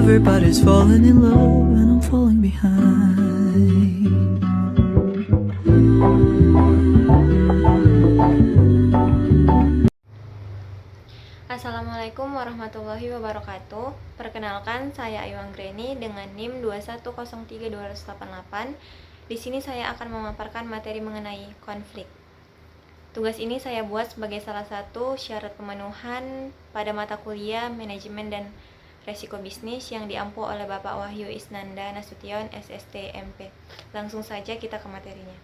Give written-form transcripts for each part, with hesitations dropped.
Everybody's falling in love and I'm falling behind. Assalamualaikum warahmatullahi wabarakatuh. Perkenalkan, saya Ayu Anggreni dengan NIM 2103288. Di sini saya akan memaparkan materi mengenai konflik. Tugas ini saya buat sebagai salah satu syarat pemenuhan pada mata kuliah Manajemen dan Resiko Bisnis yang diampu oleh Bapak Wahyu Isnanda Nasution, SST, MP. Langsung saja kita ke materinya.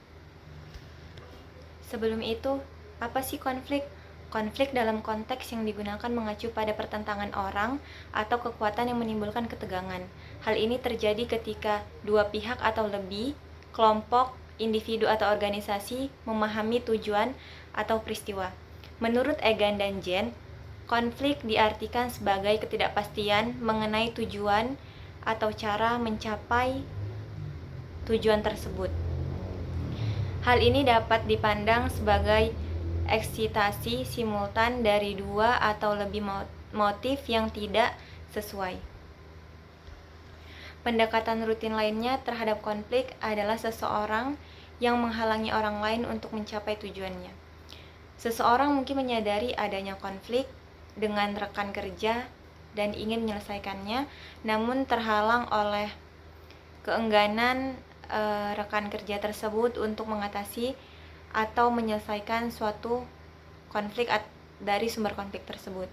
Sebelum itu, apa sih konflik? Konflik dalam konteks yang digunakan mengacu pada pertentangan orang atau kekuatan yang menimbulkan ketegangan. Hal ini terjadi ketika dua pihak atau lebih, kelompok, individu atau organisasi memahami tujuan atau peristiwa. Menurut Egan dan Jen, konflik diartikan sebagai ketidakpastian mengenai tujuan atau cara mencapai tujuan tersebut. Hal ini dapat dipandang sebagai eksitasi simultan dari dua atau lebih motif yang tidak sesuai. Pendekatan rutin lainnya terhadap konflik adalah seseorang yang menghalangi orang lain untuk mencapai tujuannya. Seseorang mungkin menyadari adanya konflik dengan rekan kerja dan ingin menyelesaikannya, namun terhalang oleh keengganan rekan kerja tersebut untuk mengatasi atau menyelesaikan suatu konflik dari sumber konflik tersebut.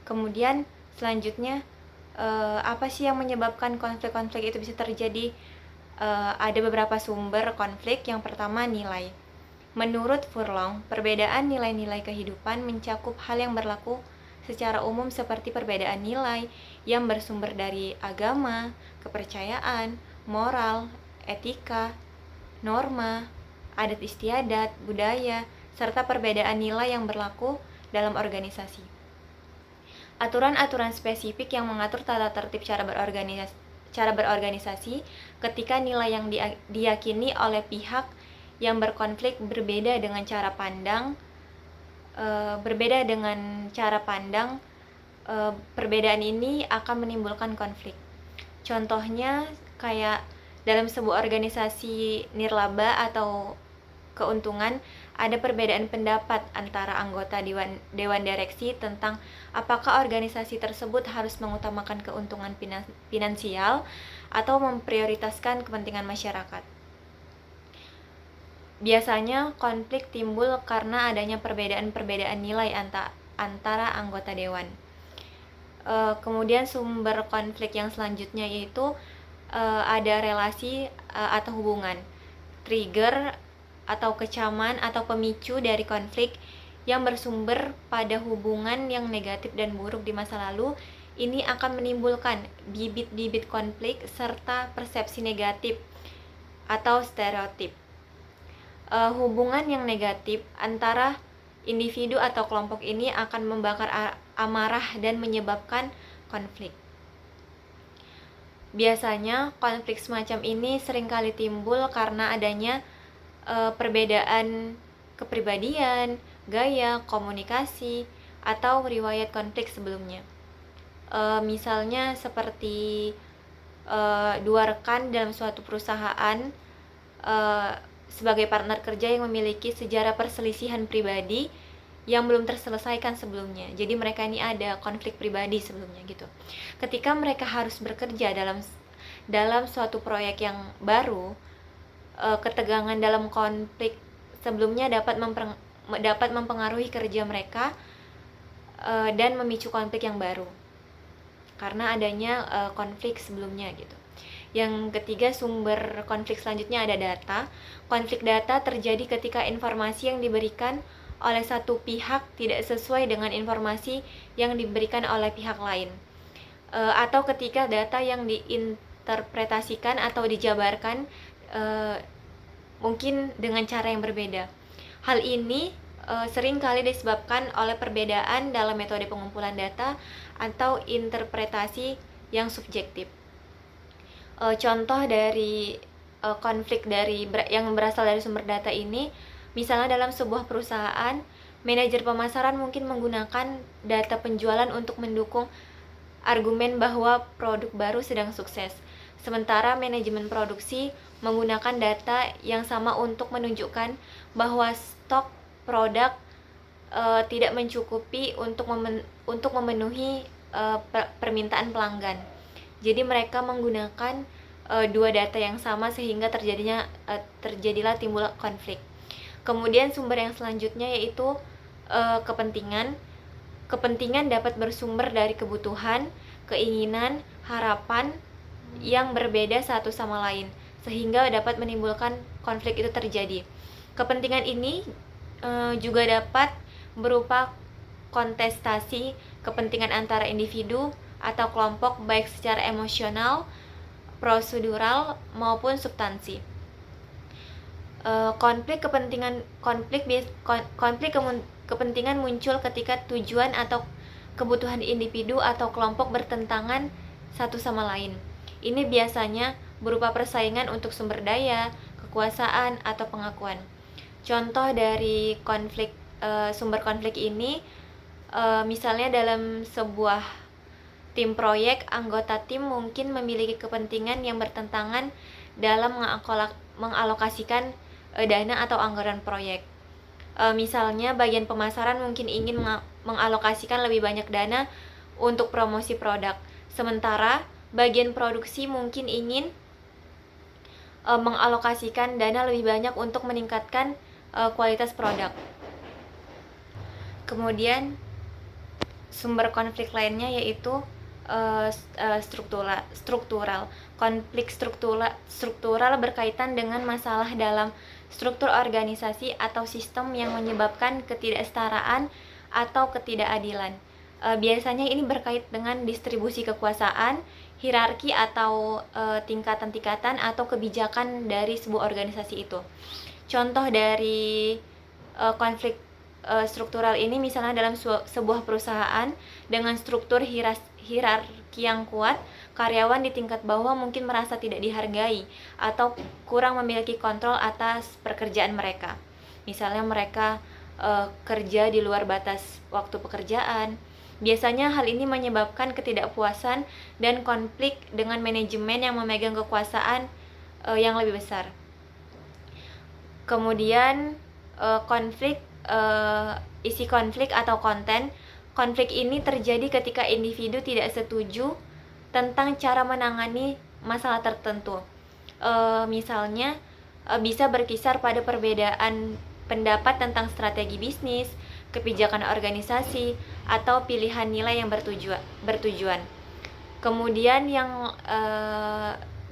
Kemudian selanjutnya, apa sih yang menyebabkan konflik-konflik itu bisa terjadi? Ada beberapa sumber konflik. Yang pertama, nilai. Menurut Furlong, perbedaan nilai-nilai kehidupan mencakup hal yang berlaku secara umum seperti perbedaan nilai yang bersumber dari agama, kepercayaan, moral, etika, norma, adat istiadat, budaya, serta perbedaan nilai yang berlaku dalam organisasi. Aturan-aturan spesifik yang mengatur tata tertib cara berorganisasi ketika nilai yang diyakini oleh pihak yang berkonflik berbeda dengan cara pandang. Perbedaan ini akan menimbulkan konflik. Contohnya kayak dalam sebuah organisasi nirlaba atau keuntungan, ada perbedaan pendapat antara anggota dewan direksi tentang apakah organisasi tersebut harus mengutamakan keuntungan finansial atau memprioritaskan kepentingan masyarakat. Biasanya konflik timbul karena adanya perbedaan-perbedaan nilai antara anggota dewan. Kemudian sumber konflik yang selanjutnya yaitu ada relasi atau hubungan, trigger atau kecaman atau pemicu dari konflik yang bersumber pada hubungan yang negatif dan buruk di masa lalu. Ini akan menimbulkan bibit-bibit konflik serta persepsi negatif atau stereotip. Hubungan yang negatif antara individu atau kelompok ini akan membakar amarah dan menyebabkan konflik. Biasanya konflik semacam ini seringkali timbul karena adanya perbedaan kepribadian, gaya, komunikasi, atau riwayat konflik sebelumnya. Misalnya seperti dua rekan dalam suatu perusahaan sebagai partner kerja yang memiliki sejarah perselisihan pribadi yang belum terselesaikan sebelumnya. Jadi mereka ini ada konflik pribadi sebelumnya gitu. Ketika mereka harus bekerja dalam suatu proyek yang baru, ketegangan dalam konflik sebelumnya dapat mempengaruhi kerja mereka dan memicu konflik yang baru karena adanya konflik sebelumnya gitu. Yang ketiga, sumber konflik selanjutnya ada data. Konflik data terjadi ketika informasi yang diberikan oleh satu pihak tidak sesuai dengan informasi yang diberikan oleh pihak lain, atau ketika data yang diinterpretasikan atau dijabarkan mungkin dengan cara yang berbeda. Hal ini sering kali disebabkan oleh perbedaan dalam metode pengumpulan data atau interpretasi yang subjektif. Contoh dari konflik yang berasal dari sumber data ini, misalnya dalam sebuah perusahaan, manajer pemasaran mungkin menggunakan data penjualan untuk mendukung argumen bahwa produk baru sedang sukses. Sementara manajemen produksi menggunakan data yang sama untuk menunjukkan bahwa stok produk tidak mencukupi untuk memenuhi permintaan pelanggan. Jadi mereka menggunakan dua data yang sama sehingga terjadilah timbul konflik. Kemudian sumber yang selanjutnya yaitu kepentingan. Kepentingan dapat bersumber dari kebutuhan, keinginan, harapan yang berbeda satu sama lain, sehingga dapat menimbulkan konflik itu terjadi. Kepentingan ini juga dapat berupa kontestasi kepentingan antara individu atau kelompok baik secara emosional, prosedural maupun substansi. Konflik kepentingan muncul ketika tujuan atau kebutuhan individu atau kelompok bertentangan satu sama lain. Ini biasanya berupa persaingan untuk sumber daya, kekuasaan, atau pengakuan. Contoh dari sumber konflik ini, misalnya dalam sebuah tim proyek, anggota tim mungkin memiliki kepentingan yang bertentangan dalam mengalokasikan dana atau anggaran proyek. Misalnya bagian pemasaran mungkin ingin mengalokasikan lebih banyak dana untuk promosi produk, sementara bagian produksi mungkin ingin mengalokasikan dana lebih banyak untuk meningkatkan kualitas produk. Kemudian sumber konflik lainnya yaitu struktural. Konflik struktural berkaitan dengan masalah dalam struktur organisasi atau sistem yang menyebabkan ketidaksetaraan atau ketidakadilan. Biasanya ini berkait dengan distribusi kekuasaan, hierarki atau tingkatan-tingkatan atau kebijakan dari sebuah organisasi itu. Contoh dari konflik struktural ini misalnya dalam sebuah perusahaan dengan struktur hierarki yang kuat, karyawan di tingkat bawah mungkin merasa tidak dihargai atau kurang memiliki kontrol atas pekerjaan mereka. Misalnya mereka kerja di luar batas waktu pekerjaan. Biasanya hal ini menyebabkan ketidakpuasan dan konflik dengan manajemen yang memegang kekuasaan yang lebih besar. Kemudian isi konflik atau konten. Konflik ini terjadi ketika individu tidak setuju tentang cara menangani masalah tertentu. Misalnya bisa berkisar pada perbedaan pendapat tentang strategi bisnis, kebijakan organisasi, atau pilihan nilai yang bertujuan. Kemudian yang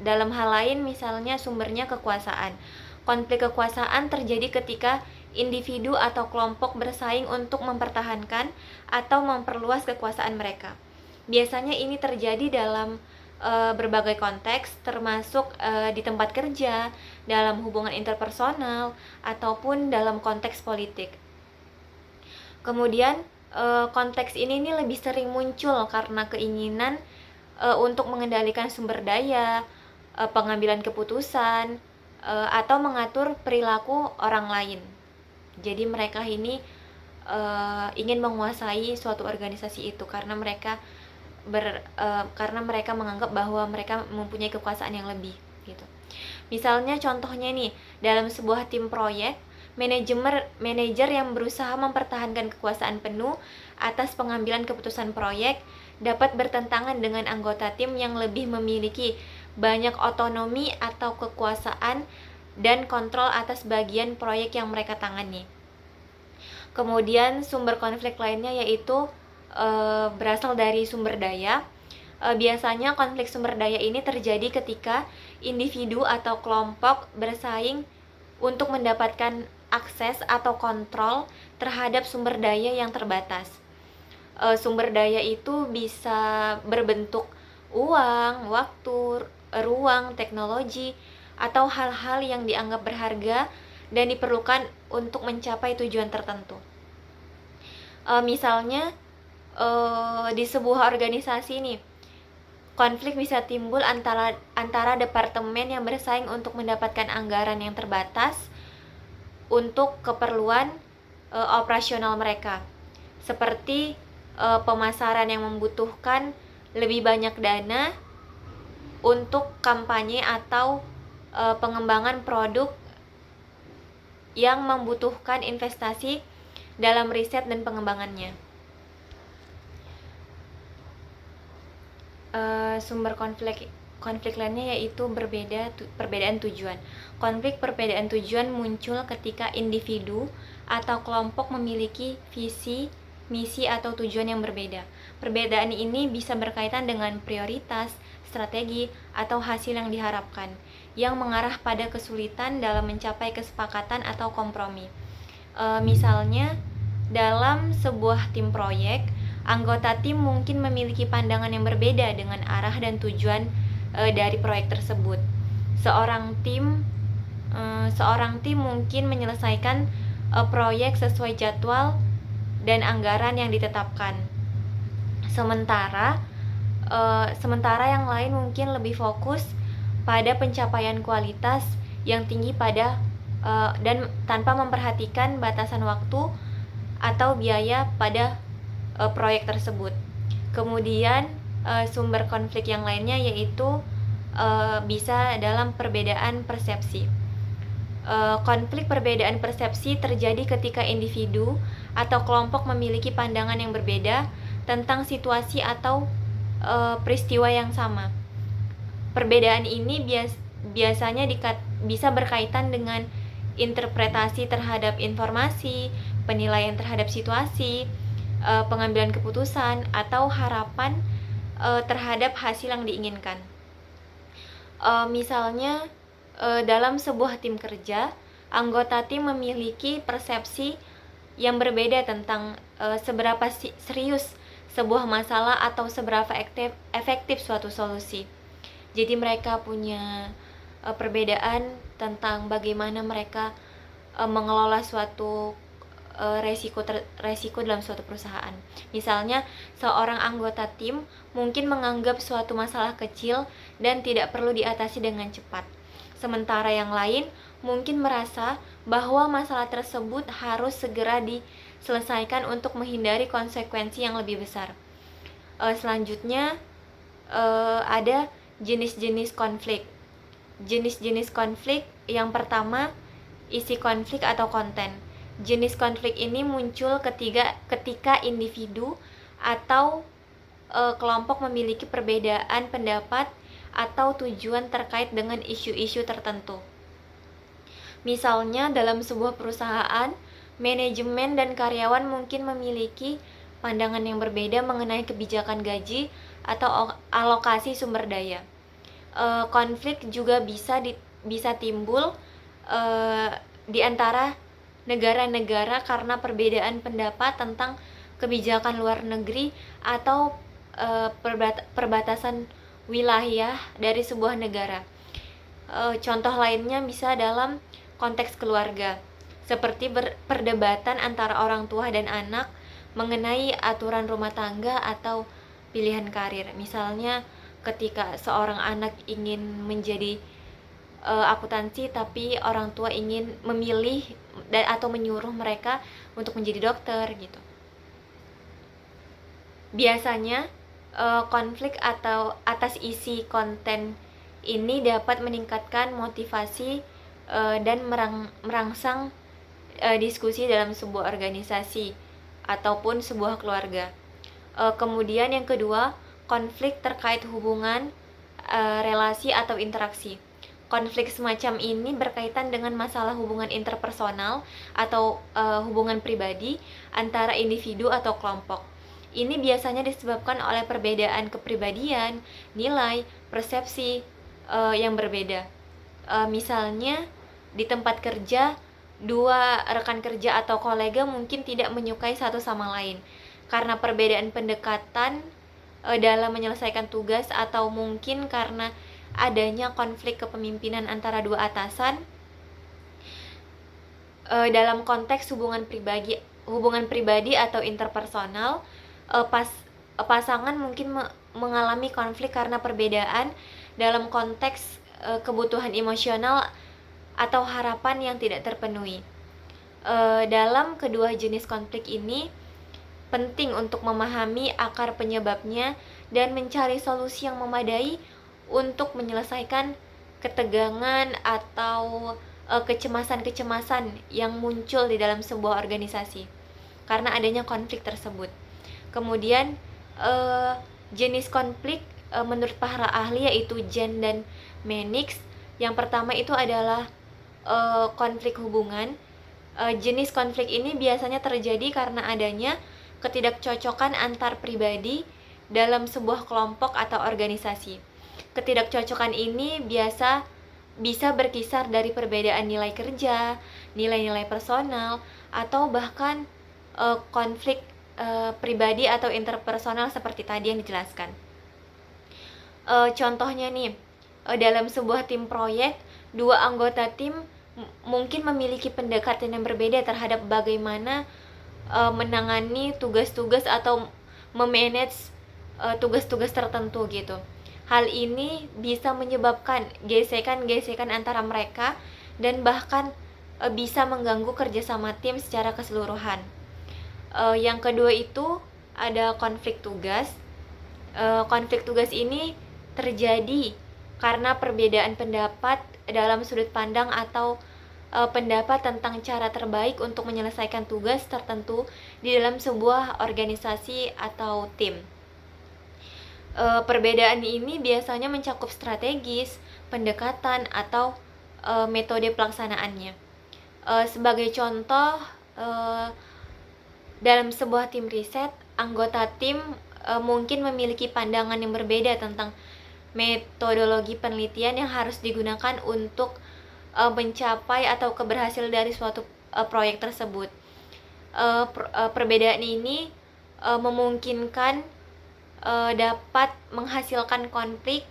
dalam hal lain misalnya sumbernya kekuasaan. Konflik kekuasaan terjadi ketika individu atau kelompok bersaing untuk mempertahankan atau memperluas kekuasaan mereka. Biasanya ini terjadi dalam berbagai konteks, termasuk di tempat kerja, dalam hubungan interpersonal, ataupun dalam konteks politik. Kemudian konteks ini lebih sering muncul karena keinginan untuk mengendalikan sumber daya, pengambilan keputusan, atau mengatur perilaku orang lain. Jadi mereka ini ingin menguasai suatu organisasi itu karena mereka menganggap bahwa mereka mempunyai kekuasaan yang lebih gitu. Misalnya contohnya nih, dalam sebuah tim proyek, manajer yang berusaha mempertahankan kekuasaan penuh atas pengambilan keputusan proyek dapat bertentangan dengan anggota tim yang lebih memiliki banyak otonomi atau kekuasaan dan kontrol atas bagian proyek yang mereka tangani. Kemudian sumber konflik lainnya yaitu berasal dari sumber daya. Biasanya konflik sumber daya ini terjadi ketika individu atau kelompok bersaing untuk mendapatkan akses atau kontrol terhadap sumber daya yang terbatas. Sumber daya itu bisa berbentuk uang, waktu, ruang, teknologi, atau hal-hal yang dianggap berharga dan diperlukan untuk mencapai tujuan tertentu. Misalnya di sebuah organisasi nih, konflik bisa timbul antara departemen yang bersaing untuk mendapatkan anggaran yang terbatas untuk keperluan operasional mereka, seperti pemasaran yang membutuhkan lebih banyak dana untuk kampanye atau pengembangan produk yang membutuhkan investasi dalam riset dan pengembangannya. Sumber konflik lainnya yaitu perbedaan tujuan. Konflik perbedaan tujuan muncul ketika individu atau kelompok memiliki visi, misi atau tujuan yang berbeda. Perbedaan ini bisa berkaitan dengan prioritas, strategi, atau hasil yang diharapkan, yang mengarah pada kesulitan dalam mencapai kesepakatan atau kompromi. Misalnya, dalam sebuah tim proyek, anggota tim mungkin memiliki pandangan yang berbeda dengan arah dan tujuan dari proyek tersebut. Seorang tim mungkin menyelesaikan proyek sesuai jadwal dan anggaran yang ditetapkan. Sementara yang lain mungkin lebih fokus pada pencapaian kualitas yang tinggi dan tanpa memperhatikan batasan waktu atau biaya pada proyek tersebut. Kemudian sumber konflik yang lainnya yaitu bisa dalam perbedaan persepsi. Konflik perbedaan persepsi terjadi ketika individu atau kelompok memiliki pandangan yang berbeda tentang situasi atau peristiwa yang sama. Perbedaan ini biasanya bisa berkaitan dengan interpretasi terhadap informasi, penilaian terhadap situasi, pengambilan keputusan, atau harapan terhadap hasil yang diinginkan. Misalnya, dalam sebuah tim kerja, anggota tim memiliki persepsi yang berbeda tentang seberapa serius sebuah masalah atau seberapa efektif suatu solusi. Jadi mereka punya perbedaan tentang bagaimana mereka mengelola suatu resiko dalam suatu perusahaan. Misalnya, seorang anggota tim mungkin menganggap suatu masalah kecil dan tidak perlu diatasi dengan cepat. Sementara yang lain mungkin merasa bahwa masalah tersebut harus segera diselesaikan untuk menghindari konsekuensi yang lebih besar. Selanjutnya, ada jenis-jenis konflik. Jenis-jenis konflik yang pertama, isi konflik atau konten. Jenis konflik ini muncul ketika individu atau kelompok memiliki perbedaan pendapat atau tujuan terkait dengan isu-isu tertentu. Misalnya, dalam sebuah perusahaan, manajemen dan karyawan mungkin memiliki pandangan yang berbeda mengenai kebijakan gaji atau alokasi sumber daya. Konflik juga bisa timbul di antara negara-negara karena perbedaan pendapat tentang kebijakan luar negeri atau perbatasan wilayah dari sebuah negara. Contoh lainnya bisa dalam konteks keluarga, seperti perdebatan antara orang tua dan anak mengenai aturan rumah tangga atau pilihan karir. Misalnya, ketika seorang anak ingin menjadi akuntansi, tapi orang tua ingin memilih atau menyuruh mereka untuk menjadi dokter gitu. Biasanya konflik atau atas isi konten ini dapat meningkatkan motivasi dan merangsang diskusi dalam sebuah organisasi ataupun sebuah keluarga. Kemudian yang kedua, konflik terkait hubungan, relasi atau interaksi. Konflik semacam ini berkaitan dengan masalah hubungan interpersonal atau hubungan pribadi antara individu atau kelompok. Ini biasanya disebabkan oleh perbedaan kepribadian, nilai, persepsi yang berbeda. Misalnya, di tempat kerja, dua rekan kerja atau kolega mungkin tidak menyukai satu sama lain karena perbedaan pendekatan dalam menyelesaikan tugas, atau mungkin karena adanya konflik kepemimpinan antara dua atasan. Dalam konteks hubungan pribadi atau interpersonal, pasangan mungkin mengalami konflik karena perbedaan dalam konteks kebutuhan emosional atau harapan yang tidak terpenuhi. Dalam kedua jenis konflik ini, penting untuk memahami akar penyebabnya dan mencari solusi yang memadai untuk menyelesaikan ketegangan atau kecemasan-kecemasan yang muncul di dalam sebuah organisasi karena adanya konflik tersebut. Kemudian jenis konflik menurut para ahli yaitu Jen dan Mannix. Yang pertama itu adalah konflik hubungan. Jenis konflik ini biasanya terjadi karena adanya ketidakcocokan antar pribadi dalam sebuah kelompok atau organisasi. Ketidakcocokan ini bisa berkisar dari perbedaan nilai kerja, nilai-nilai personal, atau bahkan konflik pribadi atau interpersonal seperti tadi yang dijelaskan. Contohnya nih, dalam sebuah tim proyek, dua anggota tim mungkin memiliki pendekatan yang berbeda terhadap bagaimana menangani tugas-tugas atau memanage tugas-tugas tertentu gitu. Hal ini bisa menyebabkan gesekan-gesekan antara mereka dan bahkan bisa mengganggu kerjasama tim secara keseluruhan. Yang kedua itu ada konflik tugas. Konflik tugas ini terjadi karena perbedaan pendapat dalam sudut pandang atau pendapat tentang cara terbaik untuk menyelesaikan tugas tertentu di dalam sebuah organisasi atau tim. Perbedaan ini biasanya mencakup strategis, pendekatan, atau metode pelaksanaannya. Sebagai contoh, dalam sebuah tim riset, anggota tim mungkin memiliki pandangan yang berbeda tentang metodologi penelitian yang harus digunakan untuk mencapai atau keberhasilan dari suatu proyek tersebut. Perbedaan ini memungkinkan dapat menghasilkan konflik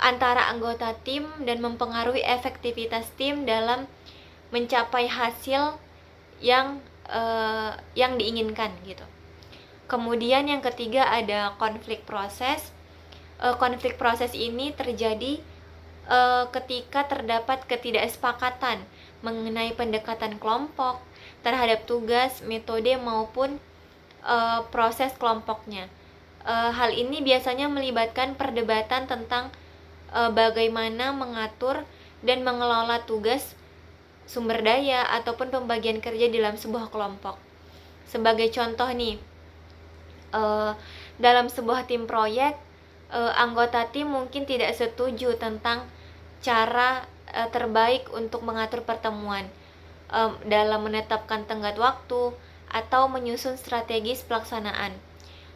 antara anggota tim dan mempengaruhi efektivitas tim dalam mencapai hasil yang diinginkan gitu. Kemudian yang ketiga ada konflik proses. Konflik proses ini terjadi ketika terdapat ketidaksepakatan mengenai pendekatan kelompok terhadap tugas, metode maupun proses kelompoknya. Hal ini biasanya melibatkan perdebatan tentang bagaimana mengatur dan mengelola tugas, sumber daya, ataupun pembagian kerja dalam sebuah kelompok. Sebagai contoh nih, dalam sebuah tim proyek, anggota tim mungkin tidak setuju tentang cara terbaik untuk mengatur pertemuan dalam menetapkan tenggat waktu atau menyusun strategis pelaksanaan.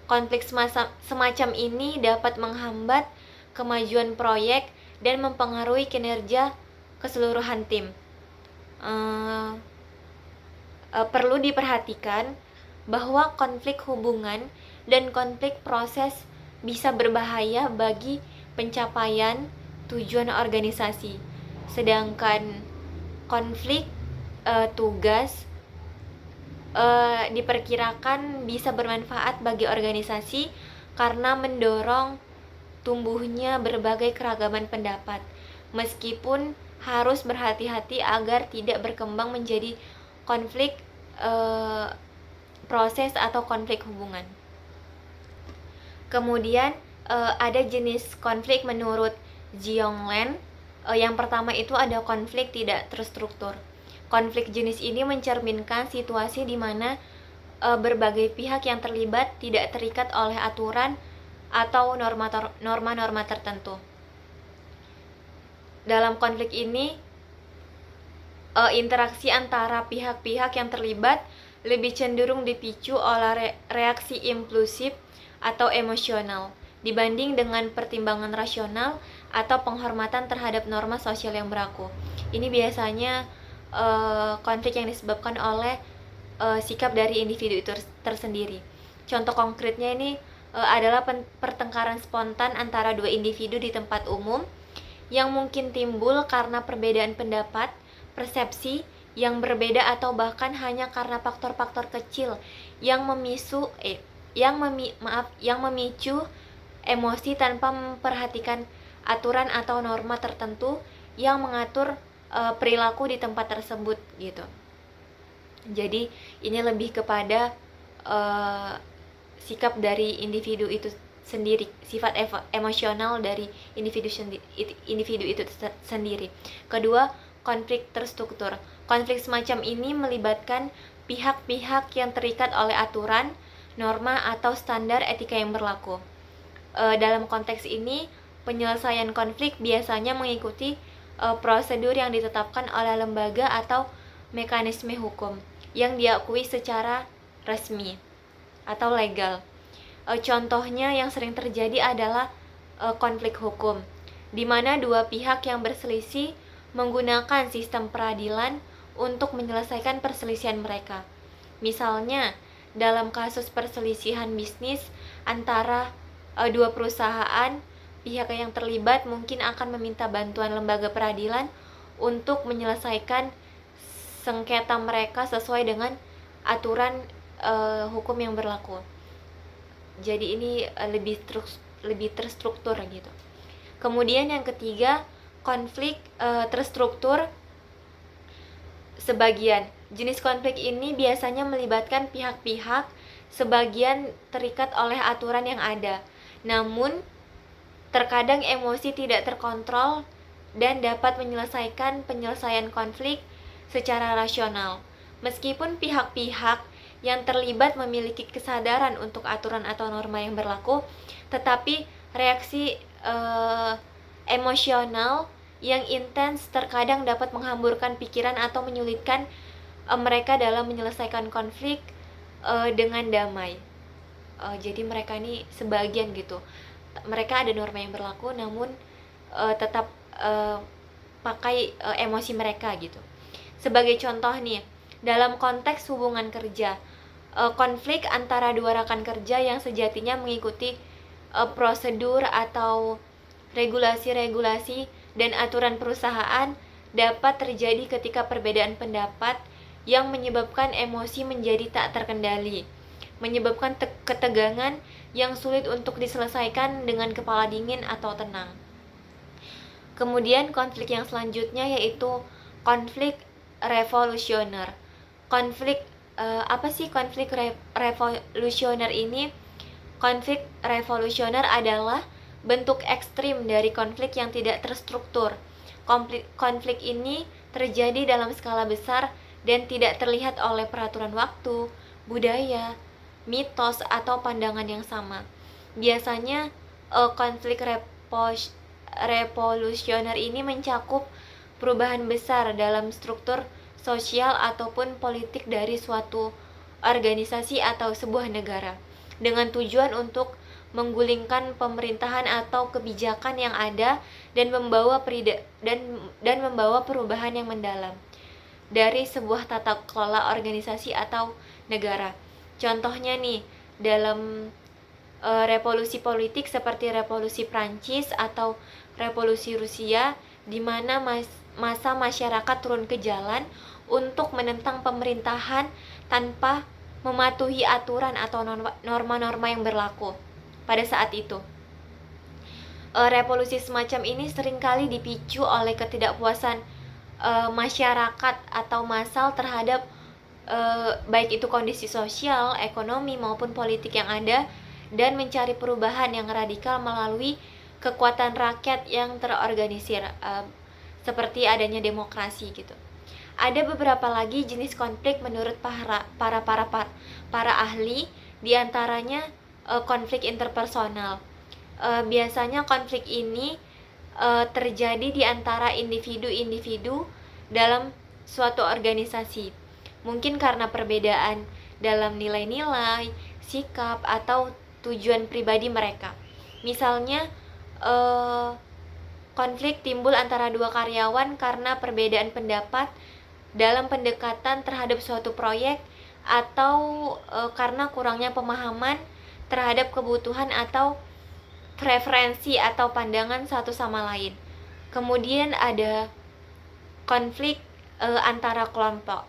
Konflik semacam ini dapat menghambat kemajuan proyek dan mempengaruhi kinerja keseluruhan tim. Perlu diperhatikan bahwa konflik hubungan dan konflik proses bisa berbahaya bagi pencapaian tujuan organisasi. Sedangkan konflik tugas diperkirakan bisa bermanfaat bagi organisasi karena mendorong tumbuhnya berbagai keragaman pendapat, meskipun harus berhati-hati agar tidak berkembang menjadi konflik proses atau konflik hubungan. Kemudian ada jenis konflik menurut Jionglen. Yang pertama itu ada konflik tidak terstruktur. Konflik jenis ini mencerminkan situasi di mana berbagai pihak yang terlibat tidak terikat oleh aturan atau norma-norma tertentu. Dalam konflik ini, interaksi antara pihak-pihak yang terlibat lebih cenderung dipicu oleh reaksi impulsif atau emosional dibanding dengan pertimbangan rasional atau penghormatan terhadap norma sosial yang berlaku. Ini biasanya konflik yang disebabkan oleh sikap dari individu itu tersendiri. Contoh konkretnya ini adalah pertengkaran spontan antara dua individu di tempat umum yang mungkin timbul karena perbedaan pendapat, persepsi yang berbeda atau bahkan hanya karena faktor-faktor kecil yang memicu emosi tanpa memperhatikan aturan atau norma tertentu yang mengatur perilaku di tempat tersebut gitu. Jadi ini lebih kepada sikap dari individu itu sendiri, sifat emosional dari individu itu sendiri. Kedua, konflik terstruktur. Konflik semacam ini melibatkan pihak-pihak yang terikat oleh aturan, norma, atau standar etika yang berlaku. Dalam konteks ini, penyelesaian konflik biasanya mengikuti prosedur yang ditetapkan oleh lembaga atau mekanisme hukum yang diakui secara resmi atau legal. Contohnya yang sering terjadi adalah konflik hukum, di mana dua pihak yang berselisih menggunakan sistem peradilan untuk menyelesaikan perselisihan mereka. Misalnya, dalam kasus perselisihan bisnis antara dua perusahaan, pihak yang terlibat mungkin akan meminta bantuan lembaga peradilan untuk menyelesaikan sengketa mereka sesuai dengan aturan hukum yang berlaku. Jadi ini lebih terstruktur gitu. Kemudian yang ketiga, konflik terstruktur sebagian. Jenis konflik ini biasanya melibatkan pihak-pihak sebagian terikat oleh aturan yang ada. Namun, terkadang emosi tidak terkontrol dan dapat menyelesaikan penyelesaian konflik secara rasional. Meskipun pihak-pihak yang terlibat memiliki kesadaran untuk aturan atau norma yang berlaku, tetapi reaksi emosional yang intens terkadang dapat menghamburkan pikiran atau menyulitkan mereka dalam menyelesaikan konflik dengan damai. Jadi mereka ini sebagian gitu, mereka ada norma yang berlaku namun tetap pakai emosi mereka gitu. Sebagai contoh nih, dalam konteks hubungan kerja, konflik antara dua rekan kerja yang sejatinya mengikuti prosedur atau regulasi-regulasi dan aturan perusahaan dapat terjadi ketika perbedaan pendapat yang menyebabkan emosi menjadi tak terkendali, menyebabkan ketegangan yang sulit untuk diselesaikan dengan kepala dingin atau tenang. Kemudian konflik yang selanjutnya yaitu konflik revolusioner. Apa sih konflik revolusioner ini? Konflik revolusioner adalah bentuk ekstrim dari konflik yang tidak terstruktur. Konflik ini terjadi dalam skala besar dan tidak terlihat oleh peraturan waktu, budaya, mitos, atau pandangan yang sama. Biasanya konflik revolusioner ini mencakup perubahan besar dalam struktur sosial ataupun politik dari suatu organisasi atau sebuah negara, dengan tujuan untuk menggulingkan pemerintahan atau kebijakan yang ada dan membawa perubahan yang mendalam dari sebuah tata kelola organisasi atau negara. Contohnya nih, dalam revolusi politik seperti revolusi Prancis atau revolusi Rusia, di mana masa masyarakat turun ke jalan untuk menentang pemerintahan tanpa mematuhi aturan atau norma-norma yang berlaku pada saat itu. Revolusi semacam ini seringkali dipicu oleh ketidakpuasan masyarakat atau massal terhadap baik itu kondisi sosial, ekonomi maupun politik yang ada, dan mencari perubahan yang radikal melalui kekuatan rakyat yang terorganisir, seperti adanya demokrasi gitu. Ada beberapa lagi jenis konflik menurut para ahli, diantaranya konflik interpersonal. Biasanya konflik ini terjadi di antara individu-individu dalam suatu organisasi, mungkin karena perbedaan dalam nilai-nilai, sikap, atau tujuan pribadi mereka. Misalnya konflik timbul antara dua karyawan karena perbedaan pendapat dalam pendekatan terhadap suatu proyek, atau karena kurangnya pemahaman terhadap kebutuhan atau preferensi atau pandangan satu sama lain. Kemudian ada konflik antara kelompok.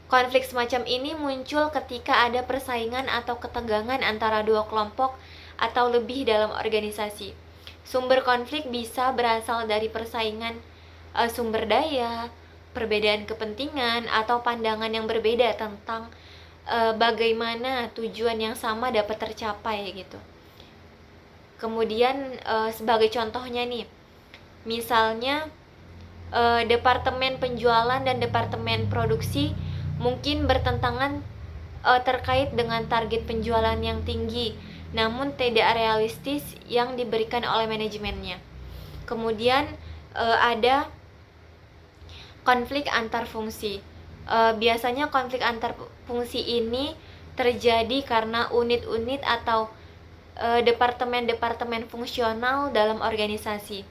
Konflik semacam ini muncul ketika ada persaingan atau ketegangan antara dua kelompok atau lebih dalam organisasi. Sumber konflik bisa berasal dari persaingan sumber daya, perbedaan kepentingan, atau pandangan yang berbeda tentang bagaimana tujuan yang sama dapat tercapai gitu. Kemudian sebagai contohnya nih, misalnya departemen penjualan dan departemen produksi mungkin bertentangan terkait dengan target penjualan yang tinggi, namun tidak realistis yang diberikan oleh manajemennya. Kemudian ada konflik antar fungsi. Biasanya konflik antar fungsi ini terjadi karena unit-unit atau departemen-departemen fungsional dalam organisasi.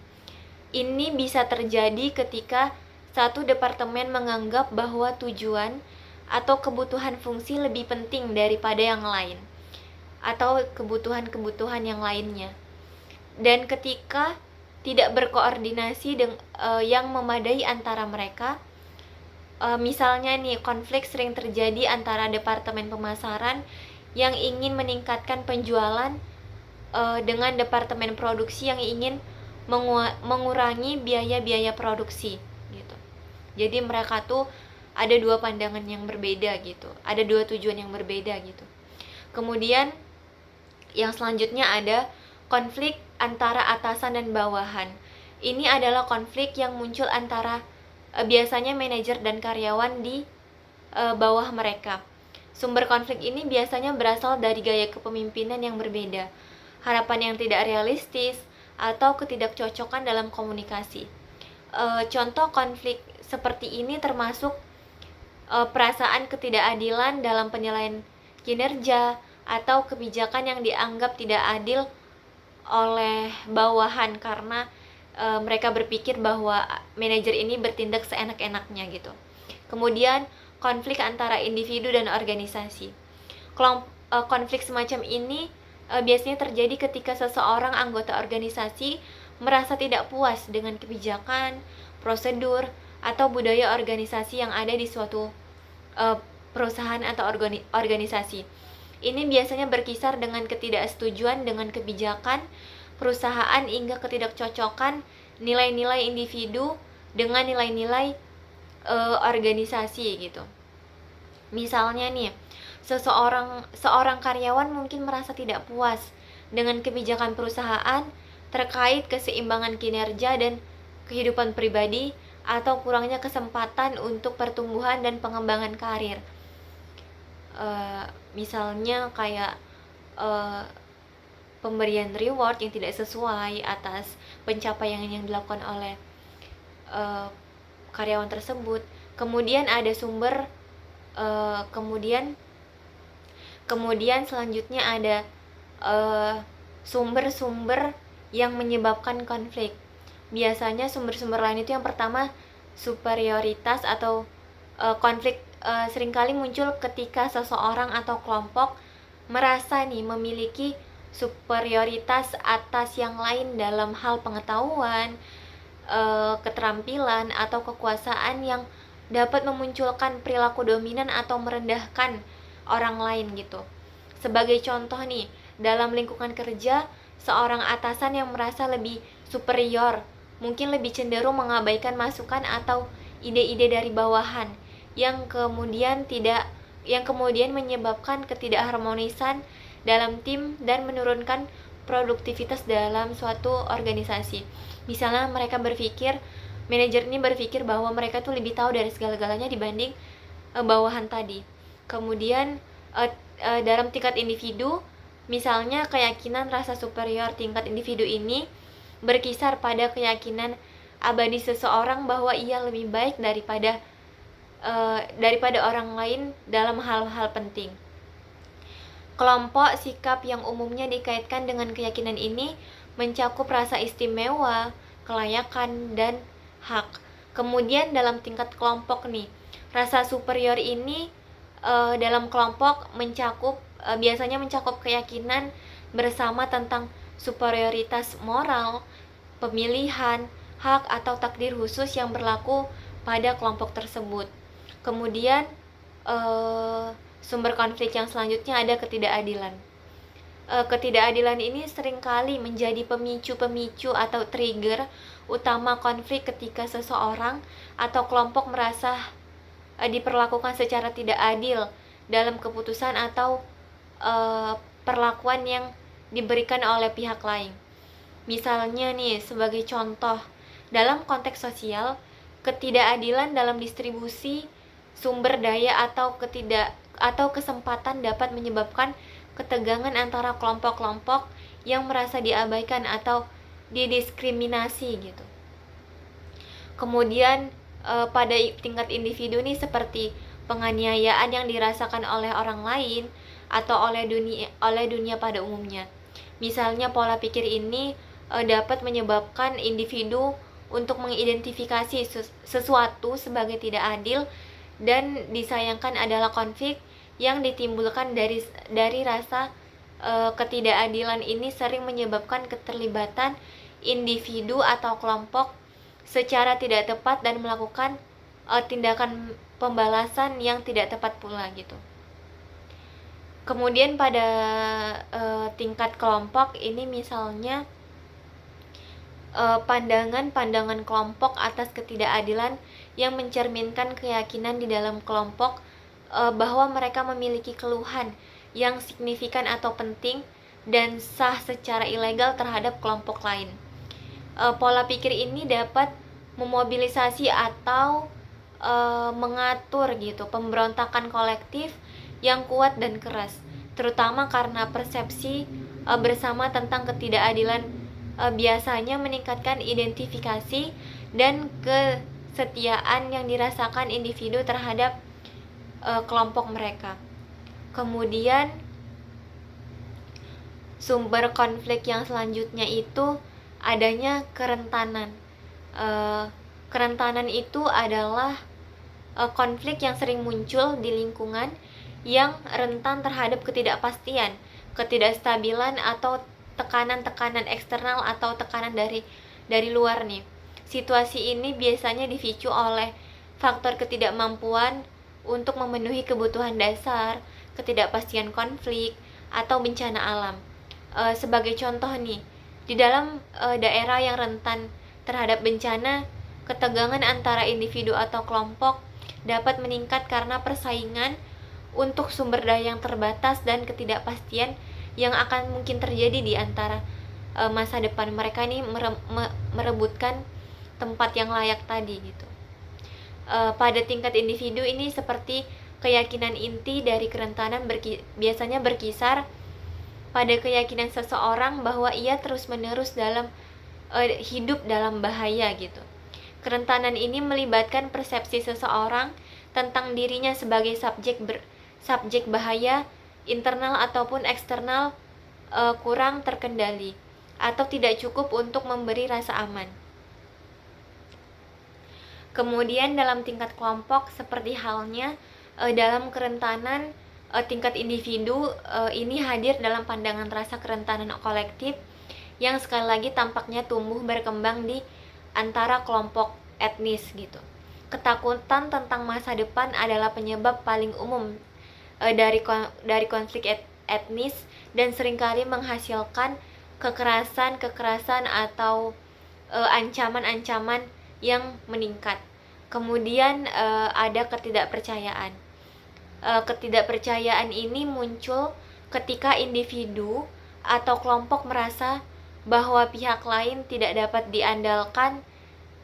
Ini bisa terjadi ketika satu departemen menganggap bahwa tujuan atau kebutuhan fungsi lebih penting daripada yang lain, atau kebutuhan-kebutuhan yang lainnya. Dan ketika tidak berkoordinasi yang memadai antara mereka, misalnya nih, konflik sering terjadi antara departemen pemasaran yang ingin meningkatkan penjualan dengan departemen produksi yang ingin mengurangi biaya-biaya produksi gitu. Jadi mereka tuh ada dua pandangan yang berbeda gitu, ada dua tujuan yang berbeda gitu. Kemudian yang selanjutnya ada konflik antara atasan dan bawahan. Ini adalah konflik yang muncul antara biasanya manajer dan karyawan di bawah mereka. Sumber konflik ini biasanya berasal dari gaya kepemimpinan yang berbeda, harapan yang tidak realistis, atau ketidakcocokan dalam komunikasi. Contoh konflik seperti ini termasuk perasaan ketidakadilan dalam penilaian kinerja atau kebijakan yang dianggap tidak adil oleh bawahan karena mereka berpikir bahwa manajer ini bertindak seenak-enaknya gitu. Kemudian konflik antara individu dan organisasi. Konflik semacam ini biasanya terjadi ketika seseorang anggota organisasi merasa tidak puas dengan kebijakan, prosedur, atau budaya organisasi yang ada di suatu perusahaan atau organisasi. Ini biasanya berkisar dengan ketidaksetujuan dengan kebijakan perusahaan hingga ketidakcocokan nilai-nilai individu dengan nilai-nilai organisasi gitu. Misalnya nih, seorang karyawan mungkin merasa tidak puas dengan kebijakan perusahaan terkait keseimbangan kinerja dan kehidupan pribadi atau kurangnya kesempatan untuk pertumbuhan dan pengembangan karir. Misalnya kayak pemberian reward yang tidak sesuai atas pencapaian yang dilakukan oleh karyawan tersebut. Kemudian ada kemudian selanjutnya ada sumber-sumber yang menyebabkan konflik. Biasanya sumber-sumber lain itu yang pertama superioritas atau konflik seringkali muncul ketika seseorang atau kelompok merasa memiliki superioritas atas yang lain dalam hal pengetahuan, keterampilan, atau kekuasaan yang dapat memunculkan perilaku dominan atau merendahkan orang lain gitu. Sebagai contoh nih, dalam lingkungan kerja, seorang atasan yang merasa lebih superior mungkin lebih cenderung mengabaikan masukan atau ide-ide dari bawahan yang kemudian menyebabkan ketidakharmonisan dalam tim dan menurunkan produktivitas dalam suatu organisasi. Misalnya manajer ini berpikir bahwa mereka tuh lebih tahu dari segala-galanya dibanding bawahan tadi. Kemudian dalam tingkat individu, misalnya keyakinan rasa superior tingkat individu ini berkisar pada keyakinan abadi seseorang bahwa ia lebih baik daripada orang lain dalam hal-hal penting. Kelompok sikap yang umumnya dikaitkan dengan keyakinan ini mencakup rasa istimewa, kelayakan, dan hak. Kemudian dalam tingkat kelompok nih, rasa superior ini dalam kelompok biasanya mencakup keyakinan bersama tentang superioritas moral, pemilihan, hak atau takdir khusus yang berlaku pada kelompok tersebut. Kemudian sumber konflik yang selanjutnya ada ketidakadilan. Ketidakadilan ini seringkali menjadi pemicu atau trigger utama konflik ketika seseorang atau kelompok merasa diperlakukan secara tidak adil dalam keputusan atau perlakuan yang diberikan oleh pihak lain. Misalnya nih, sebagai contoh, dalam konteks sosial, ketidakadilan dalam distribusi sumber daya atau kesempatan dapat menyebabkan ketegangan antara kelompok-kelompok yang merasa diabaikan atau didiskriminasi gitu. Kemudian pada tingkat individu nih, seperti penganiayaan yang dirasakan oleh orang lain atau oleh dunia pada umumnya. Misalnya pola pikir ini dapat menyebabkan individu untuk mengidentifikasi sesuatu sebagai tidak adil, dan disayangkan adalah konflik yang ditimbulkan dari rasa ketidakadilan ini sering menyebabkan keterlibatan individu atau kelompok secara tidak tepat dan melakukan tindakan pembalasan yang tidak tepat pula gitu. Kemudian pada tingkat kelompok ini, misalnya pandangan-pandangan kelompok atas ketidakadilan yang mencerminkan keyakinan di dalam kelompok bahwa mereka memiliki keluhan yang signifikan atau penting dan sah secara ilegal terhadap kelompok lain. Pola pikir ini dapat memobilisasi atau mengatur gitu pemberontakan kolektif yang kuat dan keras, terutama karena persepsi bersama tentang ketidakadilan biasanya meningkatkan identifikasi dan kesetiaan yang dirasakan individu terhadap kelompok mereka. Kemudian sumber konflik yang selanjutnya itu adanya kerentanan. Kerentanan itu adalah konflik yang sering muncul di lingkungan yang rentan terhadap ketidakpastian, ketidakstabilan atau tekanan-tekanan eksternal atau tekanan dari luar nih. Situasi ini biasanya dipicu oleh faktor ketidakmampuan untuk memenuhi kebutuhan dasar, ketidakpastian konflik, atau bencana alam. Sebagai contoh nih, di dalam daerah yang rentan terhadap bencana, ketegangan antara individu atau kelompok dapat meningkat karena persaingan untuk sumber daya yang terbatas dan ketidakpastian yang akan mungkin terjadi di antara masa depan mereka ini merebutkan tempat yang layak tadi gitu. Pada tingkat individu ini, seperti keyakinan inti dari kerentanan biasanya berkisar pada keyakinan seseorang bahwa ia terus-menerus dalam hidup dalam bahaya gitu. Kerentanan ini melibatkan persepsi seseorang tentang dirinya sebagai subjek bahaya internal ataupun eksternal kurang terkendali atau tidak cukup untuk memberi rasa aman. Kemudian dalam tingkat kelompok, seperti halnya dalam kerentanan tingkat individu, ini hadir dalam pandangan rasa kerentanan kolektif yang sekali lagi tampaknya tumbuh berkembang di antara kelompok etnis gitu. Ketakutan tentang masa depan adalah penyebab paling umum dari konflik etnis dan seringkali menghasilkan kekerasan atau ancaman-ancaman yang meningkat. Kemudian ada ketidakpercayaan. Ketidakpercayaan ini muncul ketika individu atau kelompok merasa bahwa pihak lain tidak dapat diandalkan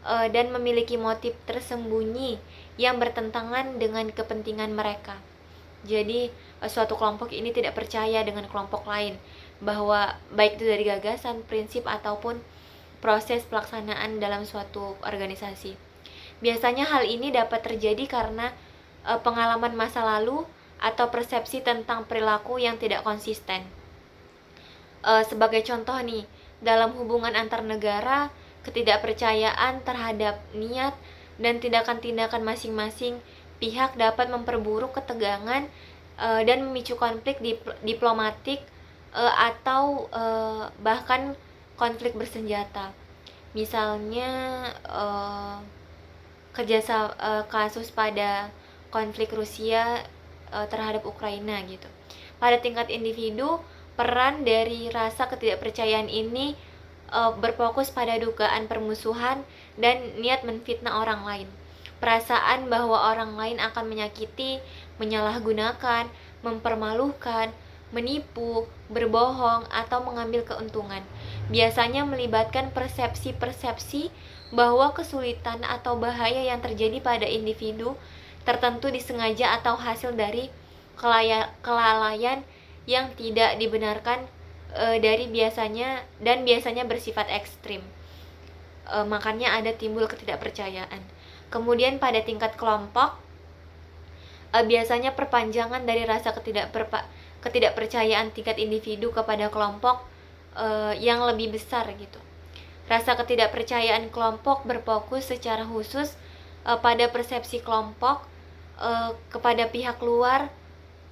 dan memiliki motif tersembunyi yang bertentangan dengan kepentingan mereka. Jadi suatu kelompok ini tidak percaya dengan kelompok lain, bahwa baik itu dari gagasan, prinsip, ataupun proses pelaksanaan dalam suatu organisasi. Biasanya hal ini dapat terjadi karena pengalaman masa lalu atau persepsi tentang perilaku yang tidak konsisten. Sebagai contoh nih, dalam hubungan antar negara, ketidakpercayaan terhadap niat dan tindakan-tindakan masing-masing pihak dapat memperburuk ketegangan dan memicu konflik diplomatik atau bahkan konflik bersenjata. Misalnya kasus pada konflik Rusia terhadap Ukraina gitu. Pada tingkat individu, peran dari rasa ketidakpercayaan ini berfokus pada dugaan permusuhan dan niat menfitnah orang lain. Perasaan bahwa orang lain akan menyakiti, menyalahgunakan, mempermalukan, menipu, berbohong, atau mengambil keuntungan. Biasanya melibatkan persepsi-persepsi bahwa kesulitan atau bahaya yang terjadi pada individu tertentu disengaja atau hasil dari kelalaian yang tidak dibenarkan biasanya bersifat ekstrim. Makanya ada timbul ketidakpercayaan. Kemudian pada tingkat kelompok, biasanya perpanjangan dari rasa ketidakpercayaan tingkat individu kepada kelompok yang lebih besar gitu. Rasa ketidakpercayaan kelompok berfokus secara khusus pada persepsi kelompok kepada pihak luar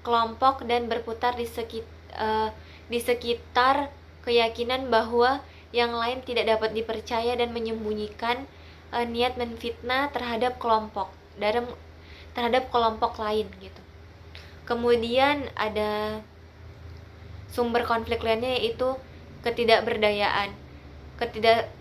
kelompok dan berputar di sekitar keyakinan bahwa yang lain tidak dapat dipercaya dan menyembunyikan niat menfitnah terhadap kelompok lain gitu. Kemudian ada sumber konflik lainnya yaitu ketidakberdayaan.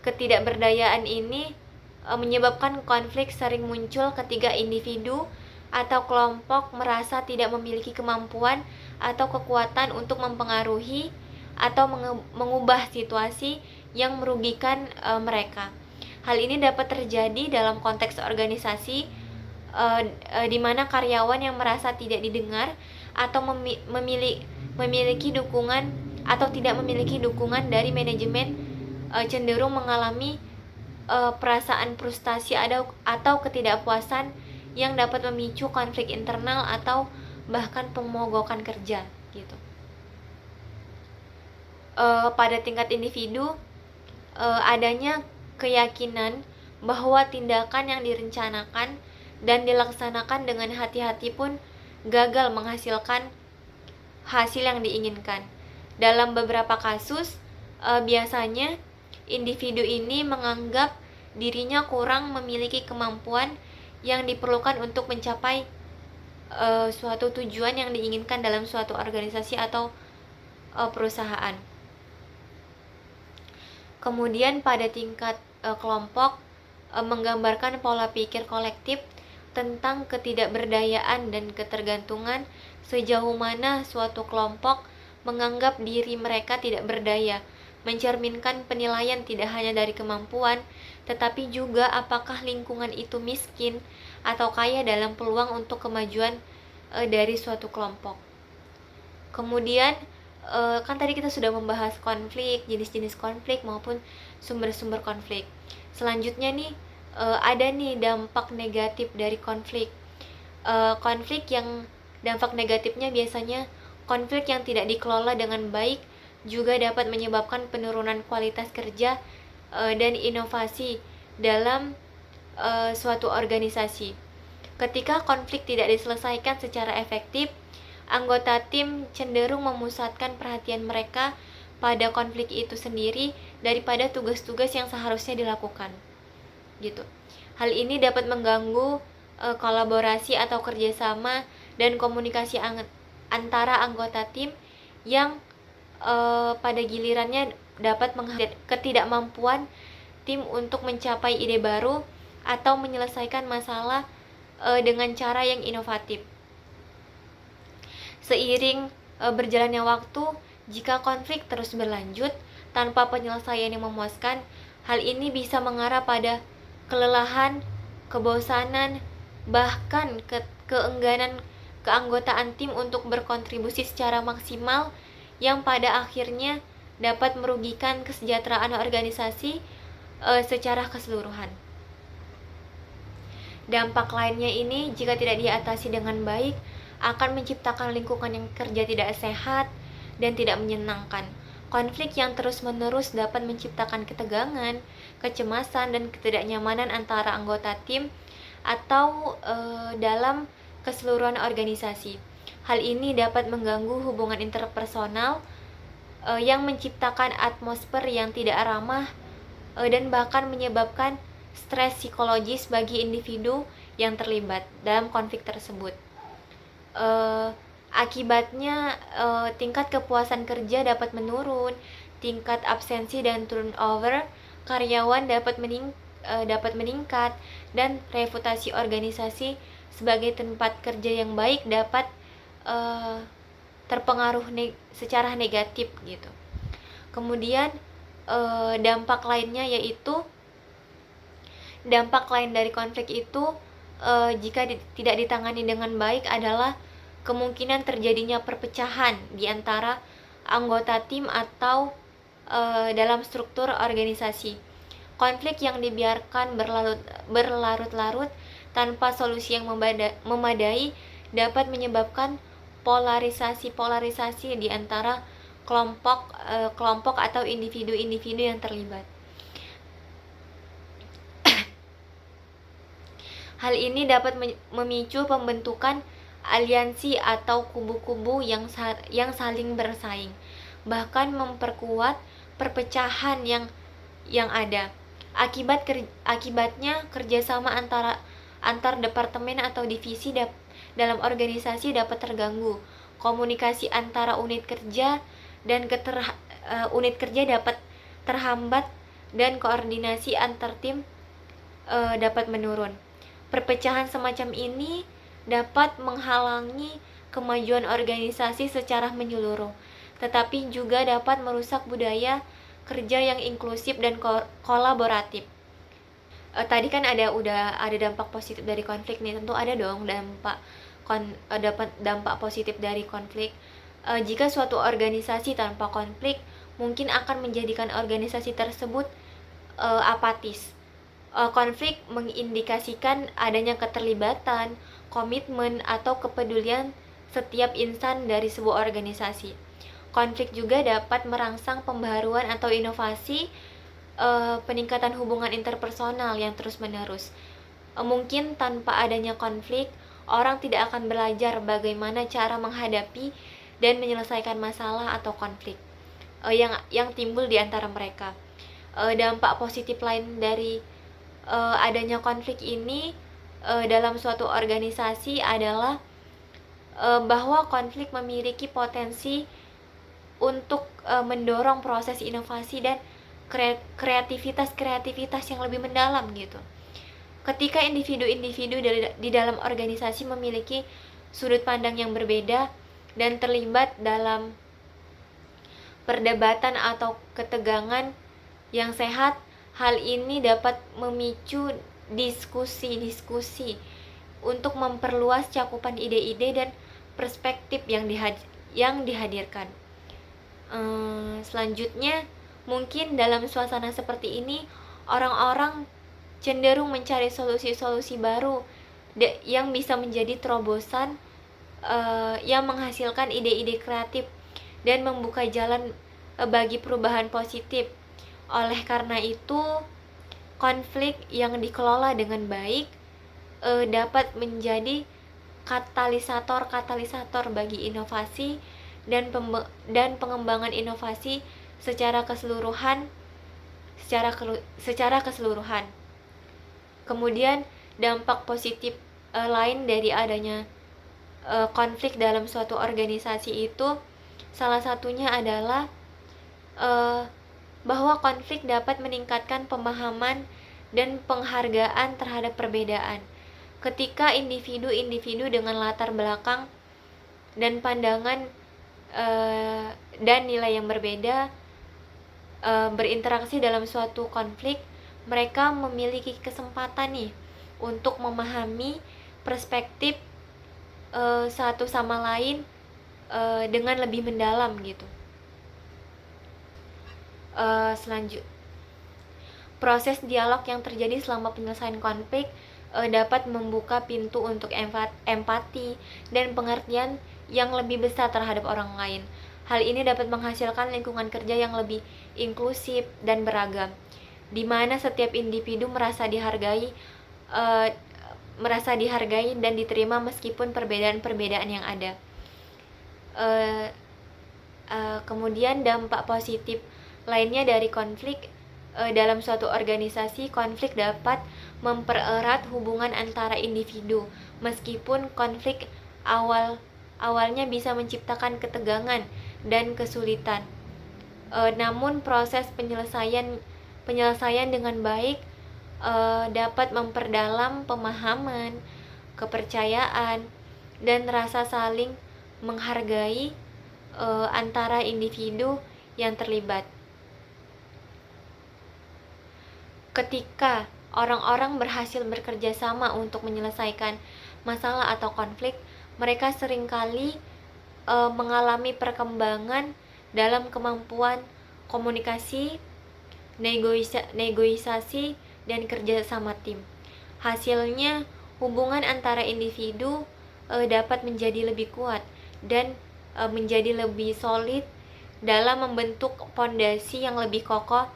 Ketidakberdayaan ini menyebabkan konflik sering muncul ketika individu atau kelompok merasa tidak memiliki kemampuan atau kekuatan untuk mempengaruhi atau mengubah situasi yang merugikan mereka. Hal ini dapat terjadi dalam konteks organisasi di mana karyawan yang merasa tidak didengar atau memiliki dukungan atau tidak memiliki dukungan dari manajemen cenderung mengalami perasaan frustasi atau ketidakpuasan yang dapat memicu konflik internal atau bahkan pemogokan kerja gitu. Pada tingkat individu, adanya keyakinan bahwa tindakan yang direncanakan dan dilaksanakan dengan hati-hati pun gagal menghasilkan hasil yang diinginkan. Dalam beberapa kasus, biasanya individu ini menganggap dirinya kurang memiliki kemampuan yang diperlukan untuk mencapai suatu tujuan yang diinginkan dalam suatu organisasi atau perusahaan. Kemudian pada tingkat kelompok, menggambarkan pola pikir kolektif tentang ketidakberdayaan dan ketergantungan, sejauh mana suatu kelompok menganggap diri mereka tidak berdaya, mencerminkan penilaian tidak hanya dari kemampuan, tetapi juga apakah lingkungan itu miskin atau kaya dalam peluang untuk kemajuan dari suatu kelompok. Kemudian kan tadi kita sudah membahas konflik, jenis-jenis konflik maupun sumber-sumber konflik. Selanjutnya nih ada nih dampak negatif dari konflik. Konflik yang dampak negatifnya biasanya konflik yang tidak dikelola dengan baik juga dapat menyebabkan penurunan kualitas kerja dan inovasi dalam suatu organisasi. Ketika konflik tidak diselesaikan secara efektif, anggota tim cenderung memusatkan perhatian mereka pada konflik itu sendiri daripada tugas-tugas yang seharusnya dilakukan. Gitu. Hal ini dapat mengganggu kolaborasi atau kerjasama dan komunikasi antara anggota tim yang pada gilirannya dapat menghambat ketidakmampuan tim untuk mencapai ide baru atau menyelesaikan masalah dengan cara yang inovatif. Seiring berjalannya waktu, jika konflik terus berlanjut tanpa penyelesaian yang memuaskan, hal ini bisa mengarah pada kelelahan, kebosanan, bahkan keengganan keanggotaan tim untuk berkontribusi secara maksimal yang pada akhirnya dapat merugikan kesejahteraan organisasi secara keseluruhan. Dampak lainnya ini jika tidak diatasi dengan baik akan menciptakan lingkungan yang kerja tidak sehat dan tidak menyenangkan. Konflik yang terus-menerus dapat menciptakan ketegangan, kecemasan, dan ketidaknyamanan antara anggota tim atau dalam keseluruhan organisasi. Hal ini dapat mengganggu hubungan interpersonal yang menciptakan atmosfer yang tidak ramah dan bahkan menyebabkan stres psikologis bagi individu yang terlibat dalam konflik tersebut. Akibatnya tingkat kepuasan kerja dapat menurun, tingkat absensi dan turnover karyawan dapat meningkat, dan reputasi organisasi sebagai tempat kerja yang baik dapat terpengaruh secara negatif gitu. Kemudian dampak lainnya yaitu dampak lain dari konflik itu jika tidak ditangani dengan baik adalah kemungkinan terjadinya perpecahan di antara anggota tim atau dalam struktur organisasi. Konflik yang dibiarkan berlarut-larut tanpa solusi yang memadai dapat menyebabkan polarisasi di antara kelompok atau individu-individu yang terlibat. Hal ini dapat memicu pembentukan aliansi atau kubu-kubu yang saling bersaing, bahkan memperkuat perpecahan yang ada. Akibatnya kerjasama antar departemen atau divisi dalam organisasi dapat terganggu. Komunikasi antara unit kerja dapat terhambat dan koordinasi antar tim dapat menurun. Perpecahan semacam ini dapat menghalangi kemajuan organisasi secara menyeluruh, tetapi juga dapat merusak budaya kerja yang inklusif dan kolaboratif. Tadi kan udah ada dampak positif dari konflik nih, tentu ada dong dapat dampak positif dari konflik. Jika suatu organisasi tanpa konflik mungkin akan menjadikan organisasi tersebut apatis. Konflik mengindikasikan adanya keterlibatan, komitmen, atau kepedulian setiap insan dari sebuah organisasi. Konflik juga dapat merangsang pembaharuan atau inovasi, peningkatan hubungan interpersonal yang terus-menerus. Mungkin tanpa adanya konflik, orang tidak akan belajar bagaimana cara menghadapi dan menyelesaikan masalah atau konflik yang timbul di antara mereka. Dampak positif lain dari adanya konflik ini dalam suatu organisasi adalah bahwa konflik memiliki potensi untuk mendorong proses inovasi dan kreativitas yang lebih mendalam gitu. Ketika individu-individu di dalam organisasi memiliki sudut pandang yang berbeda dan terlibat dalam perdebatan atau ketegangan yang sehat, hal ini dapat memicu diskusi untuk memperluas cakupan ide-ide dan perspektif yang dihadirkan. Selanjutnya, mungkin dalam suasana seperti ini, orang-orang cenderung mencari solusi-solusi baru yang bisa menjadi terobosan yang menghasilkan ide-ide kreatif dan membuka jalan bagi perubahan positif. Oleh karena itu, konflik yang dikelola dengan baik dapat menjadi katalisator bagi inovasi dan pengembangan inovasi secara keseluruhan. Kemudian dampak positif lain dari adanya konflik dalam suatu organisasi itu salah satunya adalah bahwa konflik dapat meningkatkan pemahaman dan penghargaan terhadap perbedaan. Ketika individu-individu dengan latar belakang dan pandangan dan nilai yang berbeda berinteraksi dalam suatu konflik, mereka memiliki kesempatan nih untuk memahami perspektif satu sama lain dengan lebih mendalam gitu. Selanjutnya, proses dialog yang terjadi selama penyelesaian konflik dapat membuka pintu untuk empati dan pengertian yang lebih besar terhadap orang lain. Hal ini dapat menghasilkan lingkungan kerja yang lebih inklusif dan beragam, di mana setiap individu merasa dihargai dan diterima meskipun perbedaan-perbedaan yang ada. Kemudian dampak positif lainnya dari konflik dalam suatu organisasi, konflik dapat mempererat hubungan antara individu, meskipun konflik awalnya bisa menciptakan ketegangan dan kesulitan. Namun proses penyelesaian dengan baik dapat memperdalam pemahaman, kepercayaan, dan rasa saling menghargai antara individu yang terlibat. Ketika orang-orang berhasil bekerja sama untuk menyelesaikan masalah atau konflik, mereka seringkali mengalami perkembangan dalam kemampuan komunikasi, negosiasi, dan kerja sama tim. Hasilnya, hubungan antara individu dapat menjadi lebih kuat dan menjadi lebih solid dalam membentuk fondasi yang lebih kokoh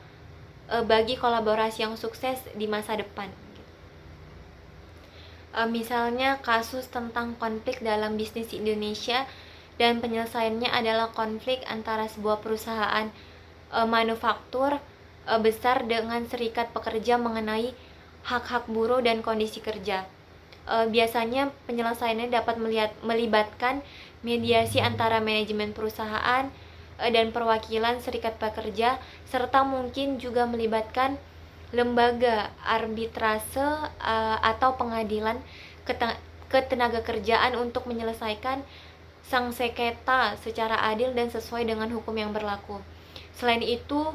bagi kolaborasi yang sukses di masa depan. Misalnya kasus tentang konflik dalam bisnis di Indonesia, dan penyelesaiannya adalah konflik antara sebuah perusahaan manufaktur besar dengan serikat pekerja mengenai hak-hak buruh dan kondisi kerja. Biasanya penyelesaiannya dapat melibatkan mediasi antara manajemen perusahaan dan perwakilan serikat pekerja, serta mungkin juga melibatkan lembaga arbitrase atau pengadilan ketenagakerjaan untuk menyelesaikan sang sengketa secara adil dan sesuai dengan hukum yang berlaku. Selain itu,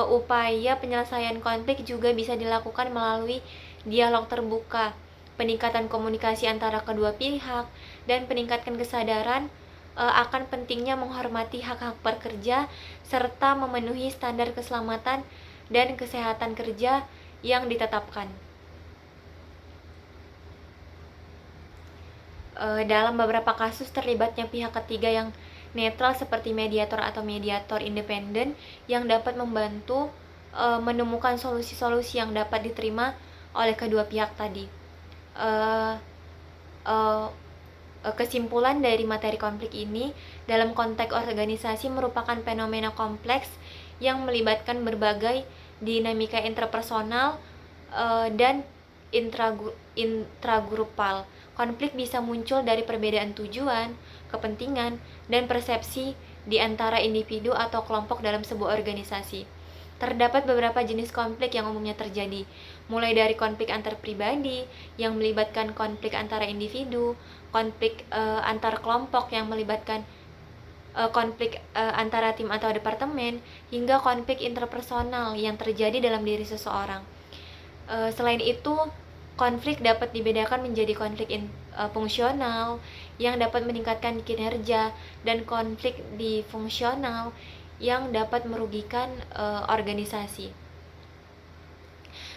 upaya penyelesaian konflik juga bisa dilakukan melalui dialog terbuka, peningkatan komunikasi antara kedua pihak, dan peningkatan kesadaran akan pentingnya menghormati hak-hak pekerja serta memenuhi standar keselamatan dan kesehatan kerja yang ditetapkan. Dalam beberapa kasus terlibatnya pihak ketiga yang netral seperti mediator atau mediator independen yang dapat membantu menemukan solusi-solusi yang dapat diterima oleh kedua pihak tadi. Kesimpulan dari materi konflik ini, dalam konteks organisasi merupakan fenomena kompleks yang melibatkan berbagai dinamika interpersonal dan intragrupal. Konflik bisa muncul dari perbedaan tujuan, kepentingan, dan persepsi di antara individu atau kelompok dalam sebuah organisasi. Terdapat beberapa jenis konflik yang umumnya terjadi, mulai dari konflik antar pribadi yang melibatkan konflik antara individu, konflik antar kelompok yang melibatkan konflik antara tim atau departemen, hingga konflik interpersonal yang terjadi dalam diri seseorang. Selain itu, konflik dapat dibedakan menjadi konflik fungsional yang dapat meningkatkan kinerja dan konflik disfungsional yang dapat merugikan organisasi.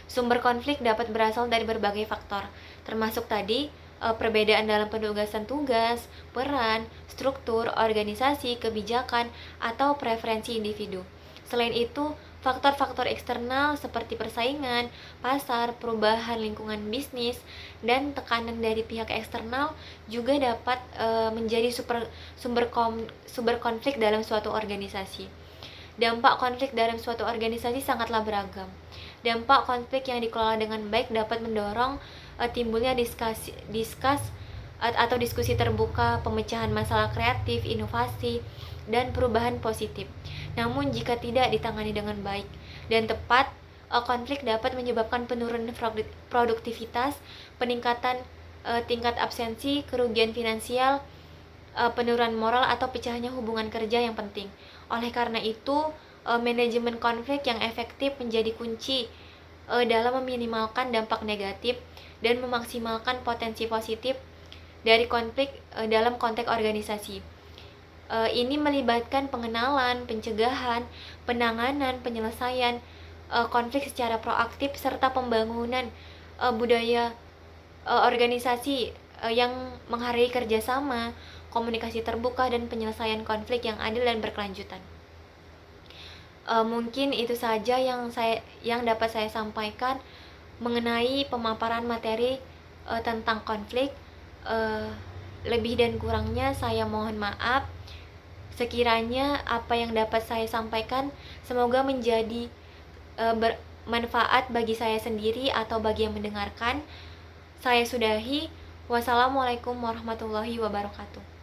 Sumber konflik dapat berasal dari berbagai faktor, termasuk tadi perbedaan dalam penugasan tugas, peran, struktur, organisasi, kebijakan, atau preferensi individu. Selain itu, faktor-faktor eksternal seperti persaingan, pasar, perubahan lingkungan bisnis, dan tekanan dari pihak eksternal juga dapat menjadi sumber konflik dalam suatu organisasi. Dampak konflik dalam suatu organisasi sangatlah beragam. Dampak konflik yang dikelola dengan baik dapat mendorong timbulnya diskusi terbuka, pemecahan masalah kreatif, inovasi, dan perubahan positif. Namun jika tidak ditangani dengan baik dan tepat, konflik dapat menyebabkan penurunan produktivitas, peningkatan tingkat absensi, kerugian finansial, penurunan moral, atau pecahnya hubungan kerja yang penting. Oleh karena itu, manajemen konflik yang efektif menjadi kunci dalam meminimalkan dampak negatif dan memaksimalkan potensi positif dari konflik dalam konteks organisasi. Ini melibatkan pengenalan, pencegahan, penanganan, penyelesaian konflik secara proaktif, serta pembangunan budaya organisasi yang menghargai kerjasama, komunikasi terbuka, dan penyelesaian konflik yang adil dan berkelanjutan. Mungkin itu saja yang dapat saya sampaikan mengenai pemaparan materi tentang konflik. Lebih dan kurangnya saya mohon maaf. Sekiranya apa yang dapat saya sampaikan semoga menjadi bermanfaat bagi saya sendiri atau bagi yang mendengarkan. Saya sudahi. Wassalamualaikum warahmatullahi wabarakatuh.